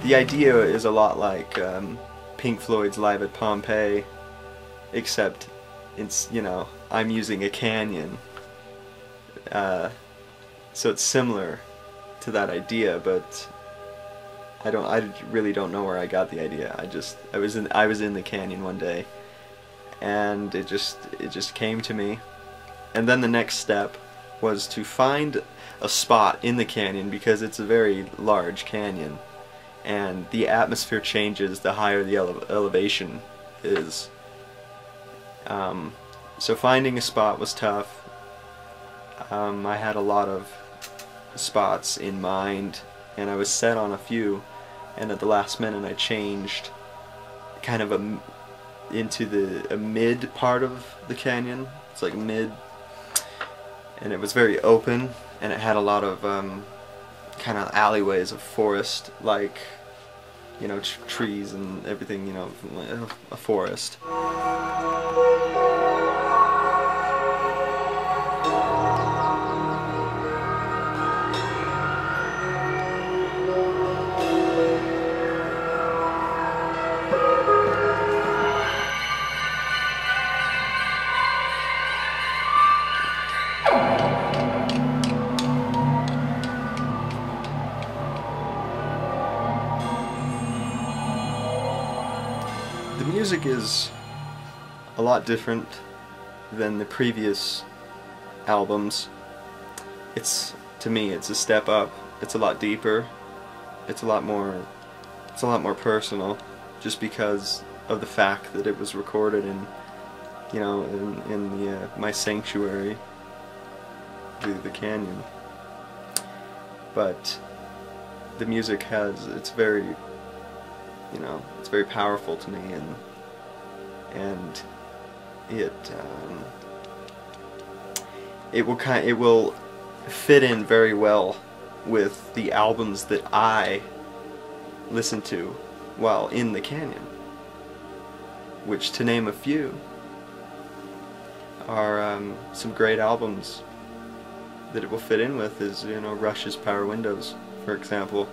the idea is a lot like Pink Floyd's Live at Pompeii, except it's, you know, I'm using a canyon. So it's similar to that idea, but I really don't know where I got the idea. I was in the canyon one day, and it just came to me. And then the next step was to find a spot in the canyon, because it's a very large canyon, and the atmosphere changes the higher the elevation is. So finding a spot was tough. I had a lot of spots in mind, and I was set on a few, and at the last minute I changed kind of into a mid part of the canyon. It's like mid, and it was very open, and it had a lot of kind of alleyways of forest, like, you know, trees and everything, you know, a forest. The music is a lot different than the previous albums. To me, it's a step up. It's a lot deeper. It's a lot more personal, just because of the fact that it was recorded in, you know, in my sanctuary, the canyon. But the music it's very, you know, it's very powerful to me, and it will fit in very well with the albums that I listen to while in the canyon, which, to name a few, are some great albums that it will fit in with. Is, you know, Rush's Power Windows, for example.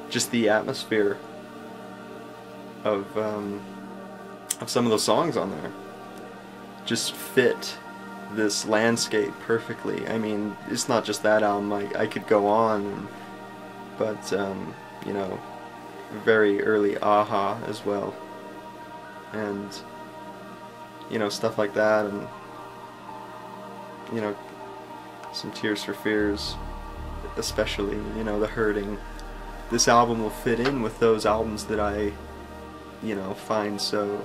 Just the atmosphere of some of those songs on there just fit this landscape perfectly. I mean, it's not just that album. I could go on, but you know, very early Aha as well, and, you know, stuff like that, and, you know, some Tears for Fears, especially, you know, The Hurting. This album will fit in with those albums that I, you know, find so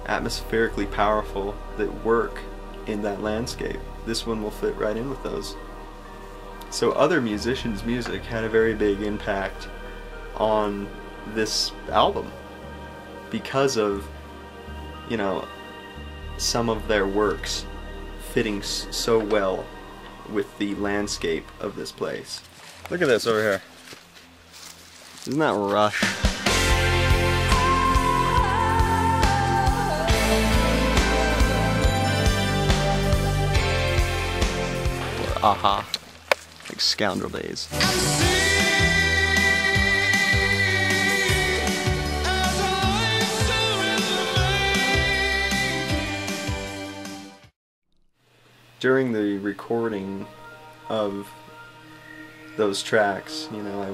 atmospherically powerful, that work in that landscape. This one will fit right in with those. So other musicians' music had a very big impact on this album because of, you know, some of their works fitting so well with the landscape of this place. Look at this over here. Isn't that Rush? Or Aha, like Scoundrel Days. During the recording of those tracks, you know, I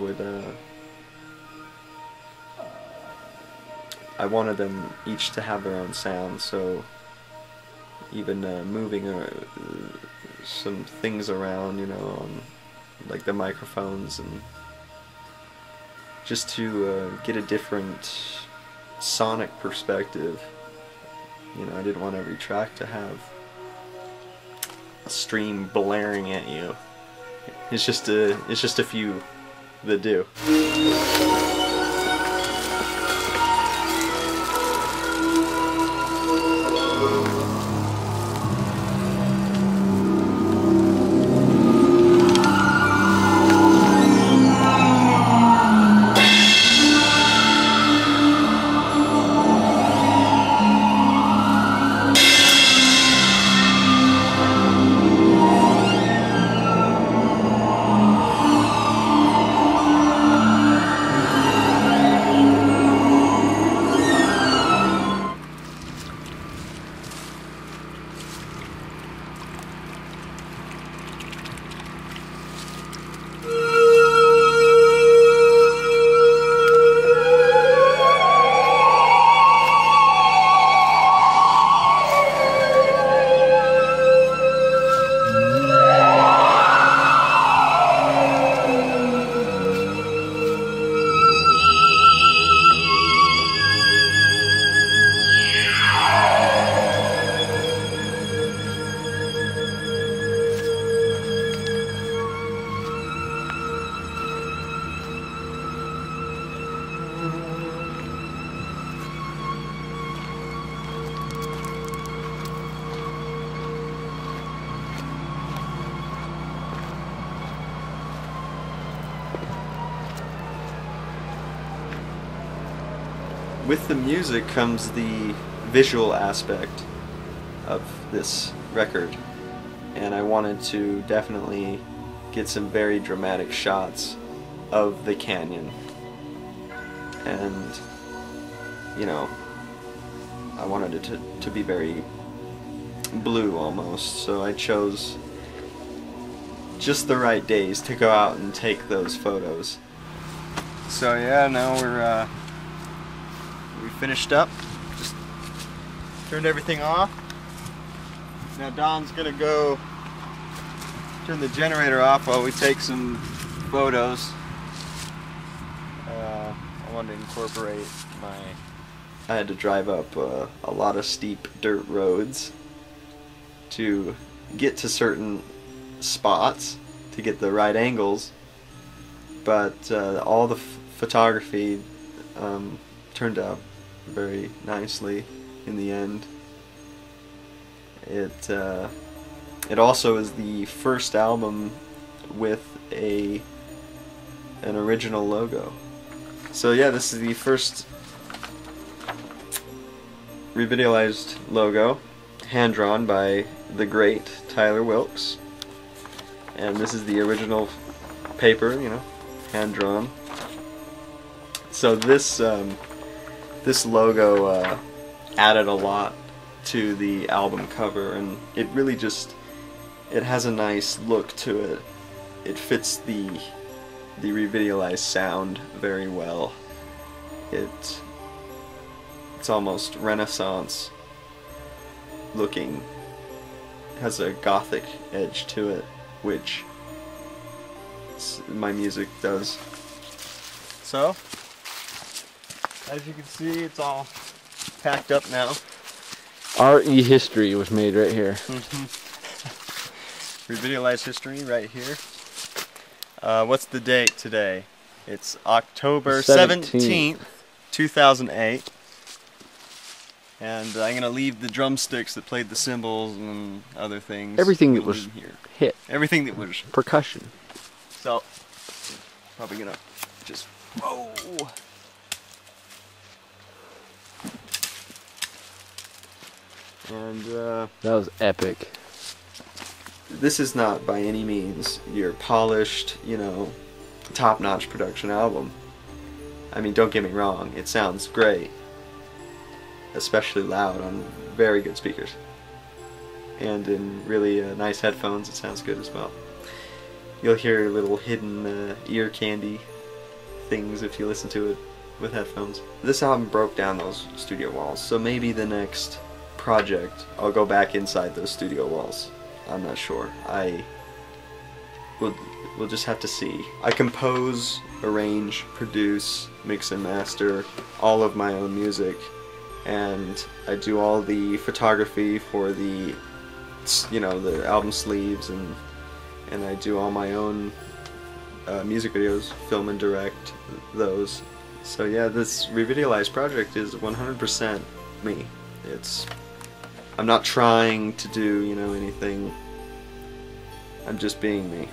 wanted them each to have their own sound, so even moving some things around, you know, on like the microphones, and just to get a different sonic perspective. You know, I didn't want every track to have a stream blaring at you. It's just a few that do. with the music comes the visual aspect of this record, and I wanted to definitely get some very dramatic shots of the canyon, and you know, I wanted it to be very blue almost, so I chose just the right days to go out and take those photos. So yeah, now we finished up, just turned everything off. Now Don's gonna go turn the generator off while we take some photos. I wanted to incorporate I had to drive up a lot of steep dirt roads to get to certain spots to get the right angles, but all the photography turned out very nicely in the end. It also is the first album with an original logo. So yeah, this is the first revideolized logo, hand-drawn by the great Tyler Wilkes. And this is the original paper, you know, hand-drawn. So this this logo added a lot to the album cover, and it really just, it has a nice look to it. It fits the revideolized sound very well. It's almost Renaissance looking, has a gothic edge to it, which my music does. So, as you can see, it's all packed up now. RE history was made right here. Revideolized history right here. What's the date today? It's October 17th, 2008. And I'm going to leave the drumsticks that played the cymbals and other things. Everything that was here. Hit. Everything that was percussion. So, probably going to just, whoa! And that was epic. This is not by any means your polished, you know, top-notch production album. I mean, don't get me wrong, it sounds great, especially loud on very good speakers, and in really nice headphones it sounds good as well. You'll hear little hidden ear candy things if you listen to it with headphones. This album broke down those studio walls, so maybe the next project I'll go back inside those studio walls. I'm not sure. We'll just have to see. I compose, arrange, produce, mix and master all of my own music, and I do all the photography for the, you know, the album sleeves, and I do all my own music videos, film and direct those. So yeah, this revideolized project is 100% me. I'm not trying to do, you know, anything. I'm just being me.